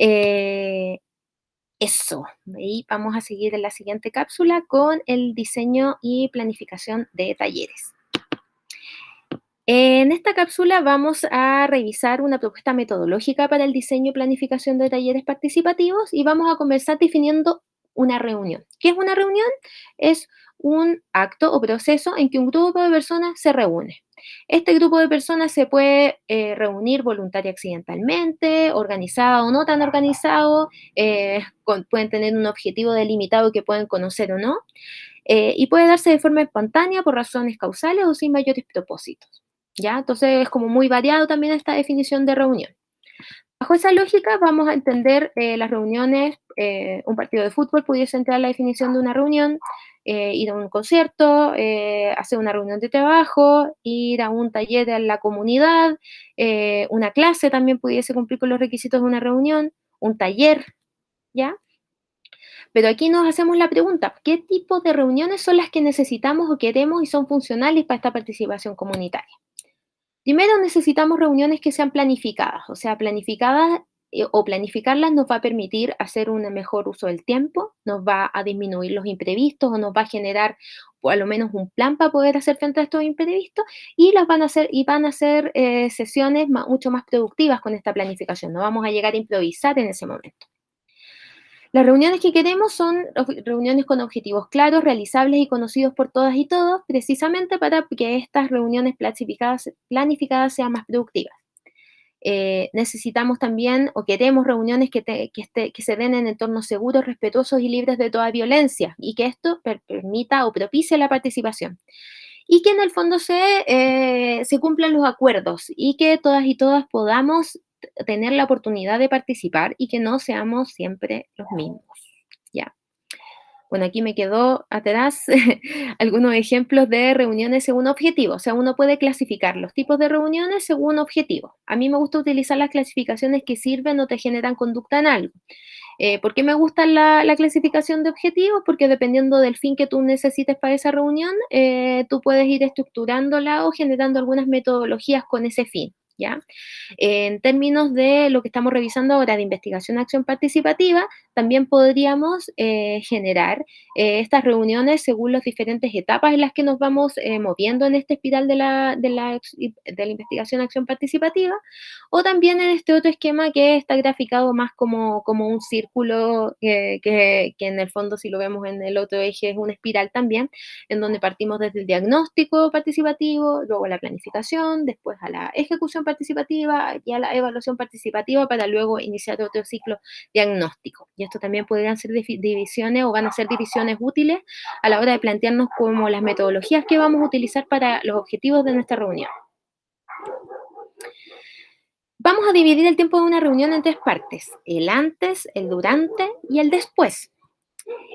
Eh, Eso, y vamos a seguir en la siguiente cápsula con el diseño y planificación de talleres. En esta cápsula vamos a revisar una propuesta metodológica para el diseño y planificación de talleres participativos y vamos a comenzar definiendo una reunión. ¿Qué es una reunión? Es un acto o proceso en que un grupo de personas se reúne. Este grupo de personas se puede reunir voluntaria accidentalmente, organizado o no tan organizado, pueden tener un objetivo delimitado que pueden conocer o no, y puede darse de forma espontánea por razones causales o sin mayores propósitos. ¿Ya? Entonces es como muy variado también esta definición de reunión. Bajo esa lógica vamos a entender las reuniones, un partido de fútbol pudiese entrar en la definición de una reunión, ir a un concierto, hacer una reunión de trabajo, ir a un taller en la comunidad, una clase también pudiese cumplir con los requisitos de una reunión, un taller, ¿ya? Pero aquí nos hacemos la pregunta, ¿qué tipo de reuniones son las que necesitamos o queremos y son funcionales para esta participación comunitaria? Primero necesitamos reuniones que sean planificadas, o sea, planificadas o planificarlas nos va a permitir hacer un mejor uso del tiempo, nos va a disminuir los imprevistos o nos va a generar o a lo menos un plan para poder hacer frente a estos imprevistos y las van a ser sesiones mucho más productivas con esta planificación. No vamos a llegar a improvisar en ese momento. Las reuniones que queremos son reuniones con objetivos claros, realizables y conocidos por todas y todos, precisamente para que estas reuniones planificadas sean más productivas. Necesitamos también o queremos reuniones que se den en entornos seguros, respetuosos y libres de toda violencia y que esto permita o propicie la participación. Y que en el fondo se cumplan los acuerdos y que todas y todas podamos tener la oportunidad de participar y que no seamos siempre los mismos. ¿Ya? Bueno, aquí me quedó atrás algunos ejemplos de reuniones según objetivo. O sea, uno puede clasificar los tipos de reuniones según objetivo. A mí me gusta utilizar las clasificaciones que sirven o te generan conducta en algo. ¿Por qué me gusta la clasificación de objetivos? Porque dependiendo del fin que tú necesites para esa reunión, tú puedes ir estructurándola o generando algunas metodologías con ese fin. ¿Ya? En términos de lo que estamos revisando ahora de investigación acción participativa, también podríamos generar estas reuniones según las diferentes etapas en las que nos vamos moviendo en esta espiral de la investigación acción participativa, o también en este otro esquema que está graficado más como un círculo, que en el fondo, si lo vemos en el otro eje, es una espiral también, en donde partimos desde el diagnóstico participativo, luego la planificación, después a la ejecución participativa y a la evaluación participativa para luego iniciar otro ciclo diagnóstico. Y esto también podrían ser divisiones o van a ser divisiones útiles a la hora de plantearnos como las metodologías que vamos a utilizar para los objetivos de nuestra reunión. Vamos a dividir el tiempo de una reunión en tres partes: el antes, el durante y el después.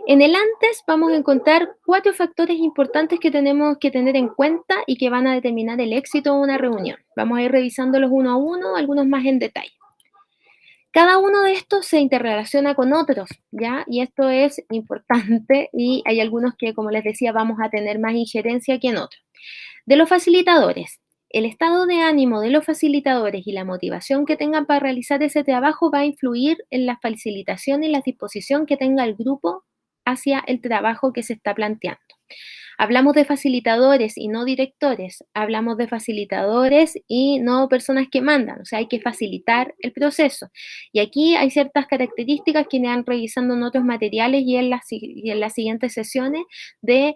En el antes vamos a encontrar 4 factores importantes que tenemos que tener en cuenta y que van a determinar el éxito de una reunión. Vamos a ir revisándolos uno a uno, algunos más en detalle. Cada uno de estos se interrelaciona con otros, ¿ya? Y esto es importante y hay algunos que, como les decía, vamos a tener más injerencia que en otros. De los facilitadores. El estado de ánimo de los facilitadores y la motivación que tengan para realizar ese trabajo va a influir en la facilitación y la disposición que tenga el grupo hacia el trabajo que se está planteando. Hablamos de facilitadores y no directores, hablamos de facilitadores y no personas que mandan, o sea, hay que facilitar el proceso. Y aquí hay ciertas características que irán revisando en otros materiales y en las siguientes sesiones de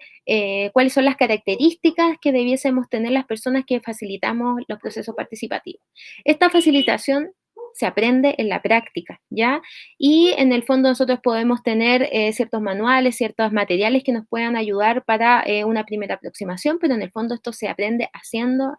cuáles son las características que debiésemos tener las personas que facilitamos los procesos participativos. Esta facilitación se aprende en la práctica, ¿ya? Y en el fondo nosotros podemos tener ciertos manuales, ciertos materiales que nos puedan ayudar para una primera aproximación, pero en el fondo esto se aprende haciendo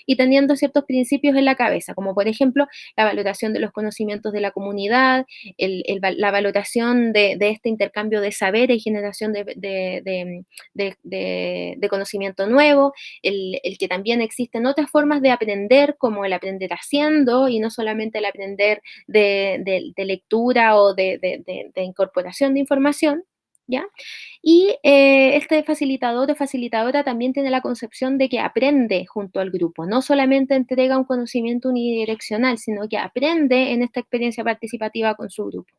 y teniendo ciertos principios en la cabeza, como por ejemplo la valoración de los conocimientos de la comunidad, la valoración de este intercambio de saberes y generación de conocimiento nuevo, el que también existen otras formas de aprender, como el aprender haciendo y no solamente el aprender de lectura o de incorporación de información, ¿ya? Y este facilitador o facilitadora también tiene la concepción de que aprende junto al grupo, no solamente entrega un conocimiento unidireccional, sino que aprende en esta experiencia participativa con su grupo.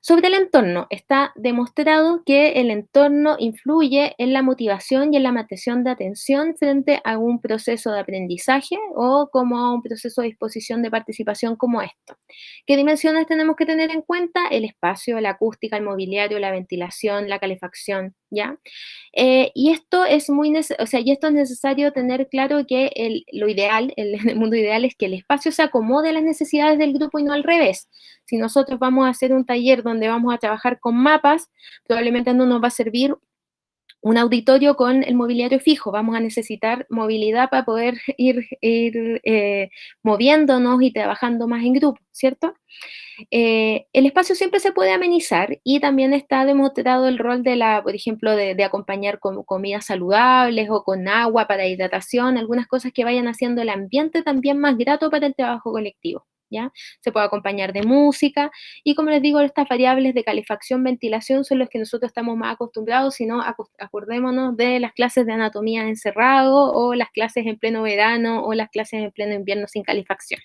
Sobre el entorno, está demostrado que el entorno influye en la motivación y en la mantención de atención frente a un proceso de aprendizaje o como a un proceso de disposición de participación como esto. ¿Qué dimensiones tenemos que tener en cuenta? El espacio, la acústica, el mobiliario, la ventilación, la calefacción, ¿ya? Y esto es o sea, y esto es necesario tener claro que lo ideal, el mundo ideal es que el espacio se acomode a las necesidades del grupo y no al revés. Si nosotros vamos a hacer un taller donde vamos a trabajar con mapas, probablemente no nos va a servir un auditorio con el mobiliario fijo. Vamos a necesitar movilidad para poder ir moviéndonos y trabajando más en grupo, ¿cierto? El espacio siempre se puede amenizar y también está demostrado el rol por ejemplo, de acompañar con comidas saludables o con agua para hidratación, algunas cosas que vayan haciendo el ambiente también más grato para el trabajo colectivo. ¿Ya? Se puede acompañar de música y como les digo, estas variables de calefacción, ventilación son los que nosotros estamos más acostumbrados, si no, acordémonos de las clases de anatomía encerrado o las clases en pleno verano o las clases en pleno invierno sin calefacción.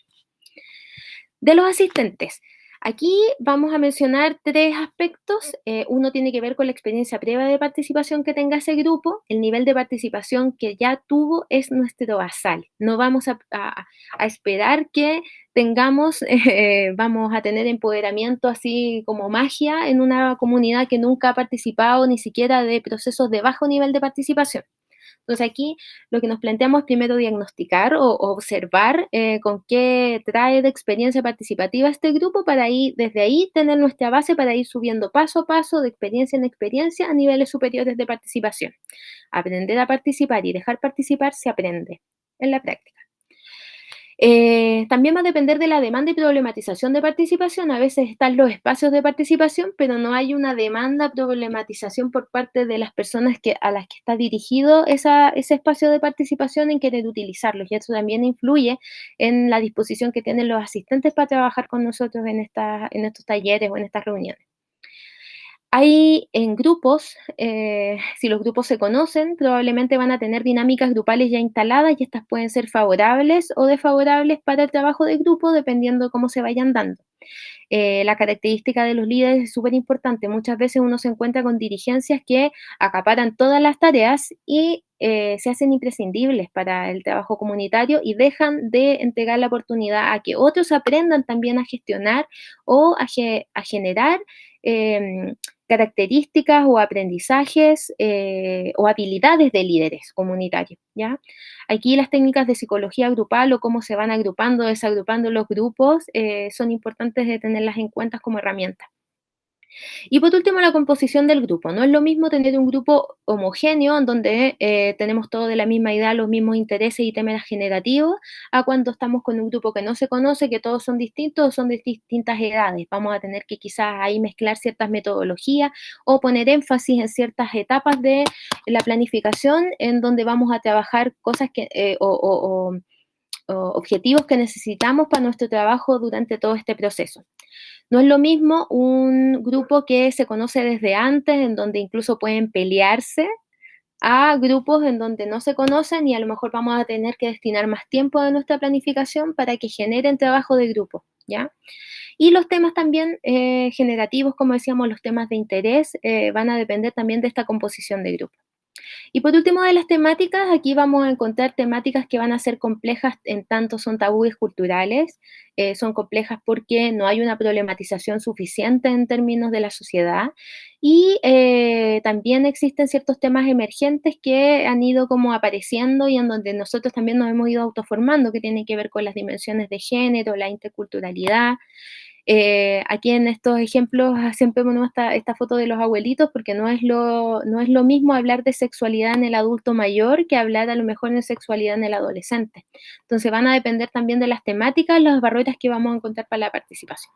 De los asistentes, aquí vamos a mencionar tres aspectos. Uno tiene que ver con la experiencia previa de participación que tenga ese grupo. El nivel de participación que ya tuvo es nuestro basal. No vamos a esperar que tengamos, vamos a tener empoderamiento así como magia en una comunidad que nunca ha participado ni siquiera de procesos de bajo nivel de participación. Entonces aquí lo que nos planteamos es primero diagnosticar o observar con qué trae de experiencia participativa este grupo para ir desde ahí tener nuestra base para ir subiendo paso a paso de experiencia en experiencia a niveles superiores de participación. Aprender a participar y dejar participar se aprende en la práctica. También va a depender de la demanda y problematización de participación. A veces están los espacios de participación, pero no hay una demanda, problematización por parte de las personas a las que está dirigido ese espacio de participación en querer utilizarlos. Y eso también influye en la disposición que tienen los asistentes para trabajar con nosotros en estos talleres o en estas reuniones. Hay en grupos, si los grupos se conocen, probablemente van a tener dinámicas grupales ya instaladas y estas pueden ser favorables o desfavorables para el trabajo de grupo dependiendo de cómo se vayan dando. La característica de los líderes es súper importante. Muchas veces uno se encuentra con dirigencias que acaparan todas las tareas y se hacen imprescindibles para el trabajo comunitario y dejan de entregar la oportunidad a que otros aprendan también a gestionar o a generar em, características o aprendizajes o habilidades de líderes comunitarios, ¿ya? Aquí las técnicas de psicología grupal o cómo se van agrupando, desagrupando los grupos son importantes de tenerlas en cuenta como herramientas. Y por último, la composición del grupo. No es lo mismo tener un grupo homogéneo en donde tenemos todos de la misma idea, los mismos intereses y temas generativos, a cuando estamos con un grupo que no se conoce, que todos son distintos, son de distintas edades. Vamos a tener que quizás ahí mezclar ciertas metodologías o poner énfasis en ciertas etapas de la planificación en donde vamos a trabajar cosas o objetivos que necesitamos para nuestro trabajo durante todo este proceso. No es lo mismo un grupo que se conoce desde antes, en donde incluso pueden pelearse, a grupos en donde no se conocen y a lo mejor vamos a tener que destinar más tiempo de nuestra planificación para que generen trabajo de grupo, ¿ya? Y los temas también generativos, como decíamos, los temas de interés, van a depender también de esta composición de grupo. Y por último, de las temáticas, aquí vamos a encontrar temáticas que van a ser complejas en tanto son tabúes culturales, son complejas porque no hay una problematización suficiente en términos de la sociedad y también existen ciertos temas emergentes que han ido como apareciendo y en donde nosotros también nos hemos ido autoformando, que tienen que ver con las dimensiones de género, la interculturalidad. Aquí en estos ejemplos siempre ponemos esta foto de los abuelitos porque no es lo mismo hablar de sexualidad en el adulto mayor que hablar a lo mejor de sexualidad en el adolescente. Entonces van a depender también de las temáticas, las barreras que vamos a encontrar para la participación.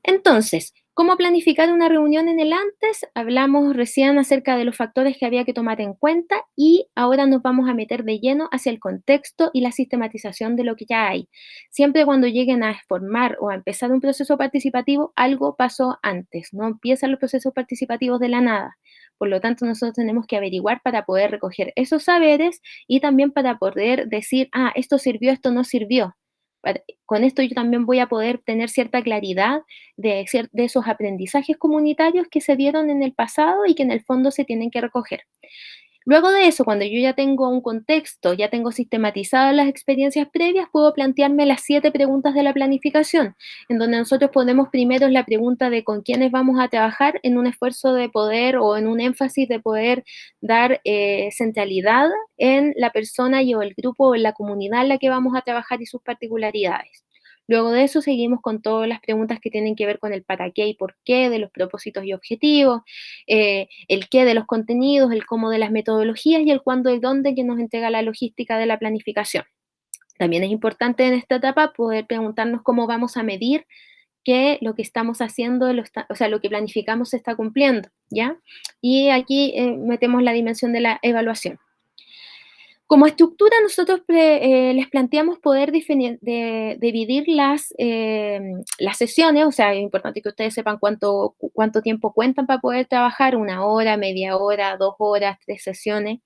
Entonces, ¿Cómo planificar una reunión en el antes? Hablamos recién acerca de los factores que había que tomar en cuenta y ahora nos vamos a meter de lleno hacia el contexto y la sistematización de lo que ya hay. Siempre cuando lleguen a formar o a empezar un proceso participativo, algo pasó antes, no empiezan los procesos participativos de la nada. Por lo tanto, nosotros tenemos que averiguar para poder recoger esos saberes y también para poder decir, ah, esto sirvió, esto no sirvió. Con esto yo también voy a poder tener cierta claridad de esos aprendizajes comunitarios que se dieron en el pasado y que en el fondo se tienen que recoger. Luego de eso, cuando yo ya tengo un contexto, ya tengo sistematizadas las experiencias previas, puedo plantearme las 7 preguntas de la planificación, en donde nosotros ponemos primero la pregunta de con quiénes vamos a trabajar en un esfuerzo de poder o en un énfasis de poder dar centralidad en la persona y o el grupo o en la comunidad en la que vamos a trabajar y sus particularidades. Luego de eso seguimos con todas las preguntas que tienen que ver con el para qué y por qué de los propósitos y objetivos, el qué de los contenidos, el cómo de las metodologías y el cuándo y dónde que nos entrega la logística de la planificación. También es importante en esta etapa poder preguntarnos cómo vamos a medir que lo que estamos haciendo, o sea, lo que planificamos se está cumpliendo, ¿ya? Y aquí metemos la dimensión de la evaluación. Como estructura, nosotros les planteamos poder dividir las sesiones, o sea, es importante que ustedes sepan cuánto tiempo cuentan para poder trabajar, 1 hora, media hora, 2 horas, 3 sesiones.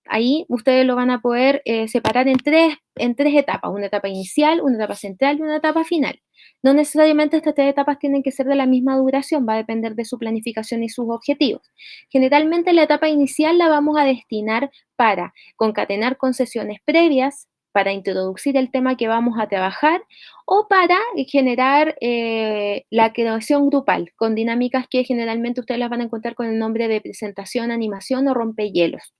Ahí ustedes lo van a poder separar en tres etapas, una etapa inicial, una etapa central y una etapa final. No necesariamente estas 3 etapas tienen que ser de la misma duración, va a depender de su planificación y sus objetivos. Generalmente la etapa inicial la vamos a destinar para concatenar con sesiones previas, para introducir el tema que vamos a trabajar o para generar la creación grupal con dinámicas que generalmente ustedes las van a encontrar con el nombre de presentación, animación o rompehielos.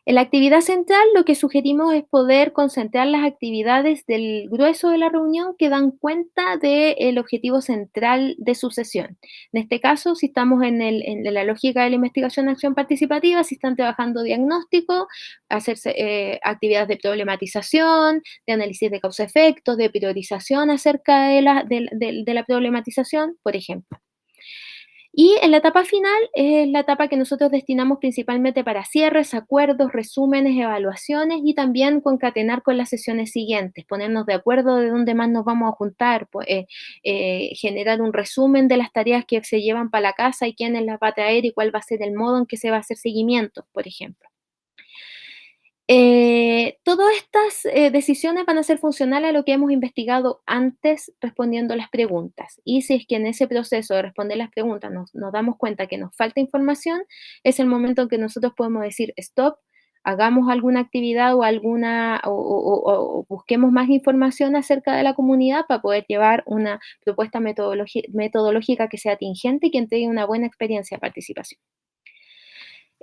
En la actividad central, lo que sugerimos es poder concentrar las actividades del grueso de la reunión que dan cuenta del objetivo central de su sesión. En este caso, si estamos en la lógica de la investigación-acción participativa, si están trabajando diagnóstico, hacerse actividades de problematización, de análisis de causa-efectos, de priorización acerca de la problematización, por ejemplo. Y en la etapa final es la etapa que nosotros destinamos principalmente para cierres, acuerdos, resúmenes, evaluaciones y también concatenar con las sesiones siguientes, ponernos de acuerdo de dónde más nos vamos a juntar, generar un resumen de las tareas que se llevan para la casa y quiénes las va a traer y cuál va a ser el modo en que se va a hacer seguimiento, por ejemplo. Todas estas decisiones van a ser funcionales a lo que hemos investigado antes respondiendo las preguntas. Y si es que en ese proceso de responder las preguntas nos damos cuenta que nos falta información, es el momento en que nosotros podemos decir stop, hagamos alguna actividad o busquemos más información acerca de la comunidad para poder llevar una propuesta metodológica que sea tingente y que entregue una buena experiencia de participación.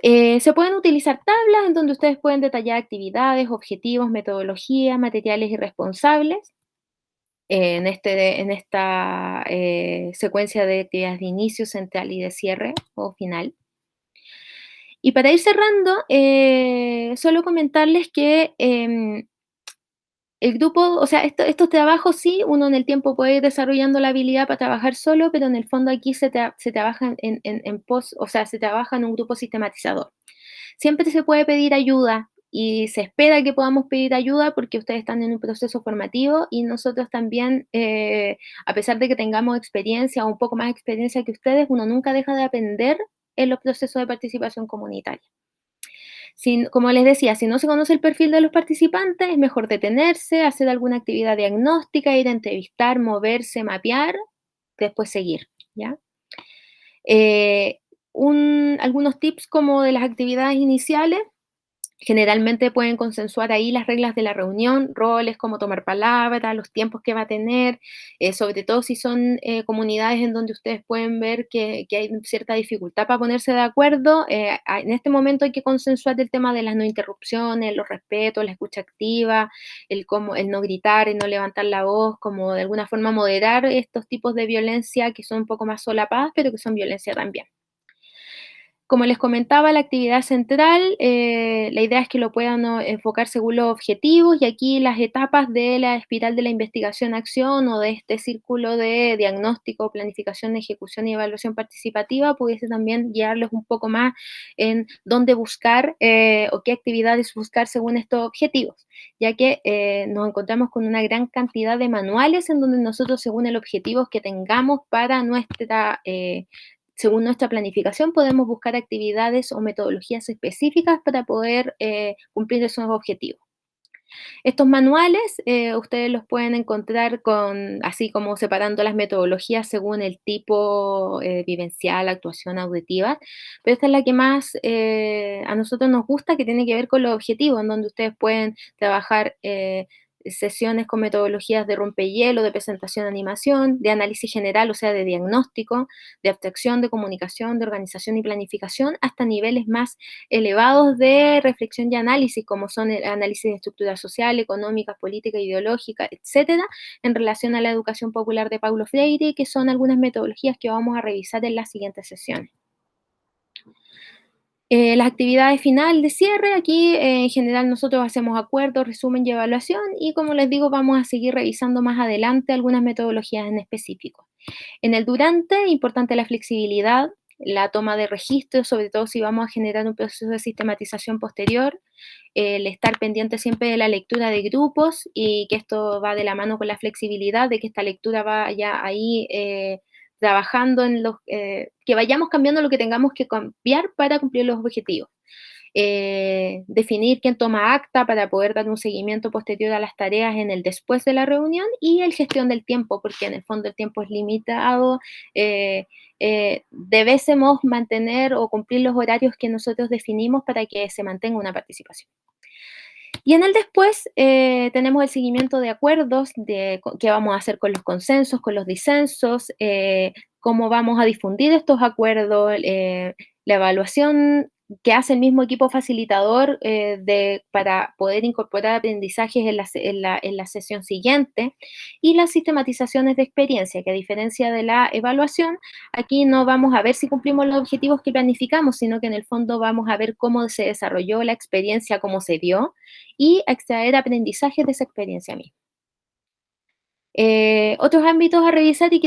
Se pueden utilizar tablas en donde ustedes pueden detallar actividades, objetivos, metodología, materiales y responsables en esta secuencia de actividades de inicio, central y de cierre o final. Y para ir cerrando, solo comentarles que el grupo, o sea, estos trabajos sí, uno en el tiempo puede ir desarrollando la habilidad para trabajar solo, pero en el fondo aquí se trabaja o sea, se trabaja en un grupo sistematizador. Siempre se puede pedir ayuda y se espera que podamos pedir ayuda porque ustedes están en un proceso formativo y nosotros también, a pesar de que tengamos experiencia o un poco más experiencia que ustedes, uno nunca deja de aprender en los procesos de participación comunitaria. Como les decía, si no se conoce el perfil de los participantes, es mejor detenerse, hacer alguna actividad diagnóstica, ir a entrevistar, moverse, mapear, después seguir, ¿ya? Algunos tips como de las actividades iniciales. Generalmente pueden consensuar ahí las reglas de la reunión, roles como tomar palabra, los tiempos que va a tener, sobre todo si son comunidades en donde ustedes pueden ver que hay cierta dificultad para ponerse de acuerdo. En este momento hay que consensuar el tema de las no interrupciones, los respetos, la escucha activa, el no gritar, el no levantar la voz, como de alguna forma moderar estos tipos de violencia que son un poco más solapadas, pero que son violencia también. Como les comentaba, la actividad central, la idea es que lo puedan enfocar según los objetivos y aquí las etapas de la espiral de la investigación-acción o de este círculo de diagnóstico, planificación, ejecución y evaluación participativa pudiese también guiarles un poco más en dónde buscar o qué actividades buscar según estos objetivos, ya que nos encontramos con una gran cantidad de manuales en donde nosotros, según el objetivo que tengamos para nuestra según nuestra planificación, podemos buscar actividades o metodologías específicas para poder cumplir esos objetivos. Estos manuales ustedes los pueden encontrar así como separando las metodologías según el tipo vivencial, actuación auditiva, pero esta es la que más a nosotros nos gusta, que tiene que ver con los objetivos, en donde ustedes pueden trabajar sesiones con metodologías de rompehielo, de presentación, animación, de análisis general, o sea, de diagnóstico, de abstracción, de comunicación, de organización y planificación, hasta niveles más elevados de reflexión y análisis, como son el análisis de estructura social, económica, política, ideológica, etcétera, en relación a la educación popular de Paulo Freire, que son algunas metodologías que vamos a revisar en las siguientes sesiones. Las actividades final de cierre, aquí en general nosotros hacemos acuerdos, resumen y evaluación y como les digo vamos a seguir revisando más adelante algunas metodologías en específico. En el durante, importante la flexibilidad, la toma de registros, sobre todo si vamos a generar un proceso de sistematización posterior, el estar pendiente siempre de la lectura de grupos y que esto va de la mano con la flexibilidad, de que esta lectura vaya ahí trabajando en que vayamos cambiando lo que tengamos que cambiar para cumplir los objetivos. Definir quién toma acta para poder dar un seguimiento posterior a las tareas en el después de la reunión y el gestión del tiempo, porque en el fondo el tiempo es limitado, debésemos mantener o cumplir los horarios que nosotros definimos para que se mantenga una participación. Y en el después tenemos el seguimiento de acuerdos, de qué vamos a hacer con los consensos, con los disensos, cómo vamos a difundir estos acuerdos, la evaluación que hace el mismo equipo facilitador para poder incorporar aprendizajes en la sesión siguiente y las sistematizaciones de experiencia, que a diferencia de la evaluación, aquí no vamos a ver si cumplimos los objetivos que planificamos, sino que en el fondo vamos a ver cómo se desarrolló la experiencia, cómo se dio y a extraer aprendizajes de esa experiencia misma. Otros ámbitos a revisar y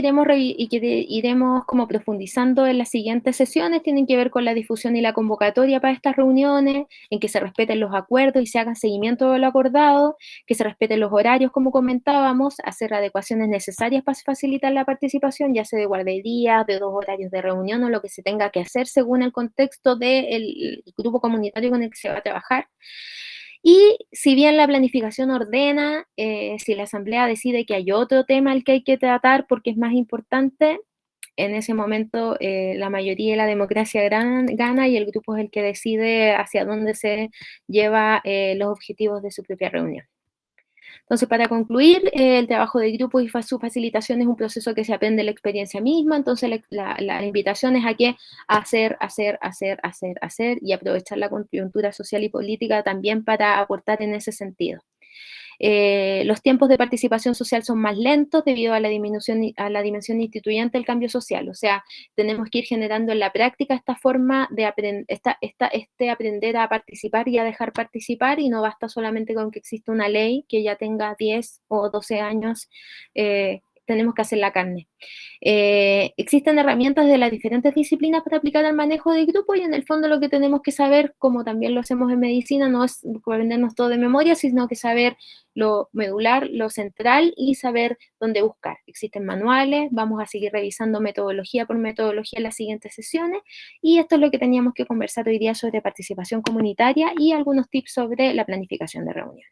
iremos como profundizando en las siguientes sesiones tienen que ver con la difusión y la convocatoria para estas reuniones, en que se respeten los acuerdos y se haga seguimiento de lo acordado, que se respeten los horarios como comentábamos, hacer adecuaciones necesarias para facilitar la participación, ya sea de guarderías, de 2 horarios de reunión o lo que se tenga que hacer según el contexto del grupo comunitario con el que se va a trabajar. Y si bien la planificación ordena, si la asamblea decide que hay otro tema al que hay que tratar porque es más importante, en ese momento la mayoría de la democracia gana y el grupo es el que decide hacia dónde se lleva los objetivos de su propia reunión. Entonces, para concluir, el trabajo de grupo y su facilitación es un proceso que se aprende de la experiencia misma, entonces la invitación es a que hacer y aprovechar la coyuntura social y política también para aportar en ese sentido. Los tiempos de participación social son más lentos debido a la dimensión instituyente del cambio social. O sea, tenemos que ir generando en la práctica esta forma de aprender a participar y a dejar participar y no basta solamente con que exista una ley que ya tenga 10 o 12 años, tenemos que hacer la carne. Existen herramientas de las diferentes disciplinas para aplicar al manejo de grupo y en el fondo lo que tenemos que saber, como también lo hacemos en medicina, no es aprendernos todo de memoria, sino que saber lo medular, lo central y saber dónde buscar. Existen manuales, vamos a seguir revisando metodología por metodología en las siguientes sesiones y esto es lo que teníamos que conversar hoy día sobre participación comunitaria y algunos tips sobre la planificación de reuniones.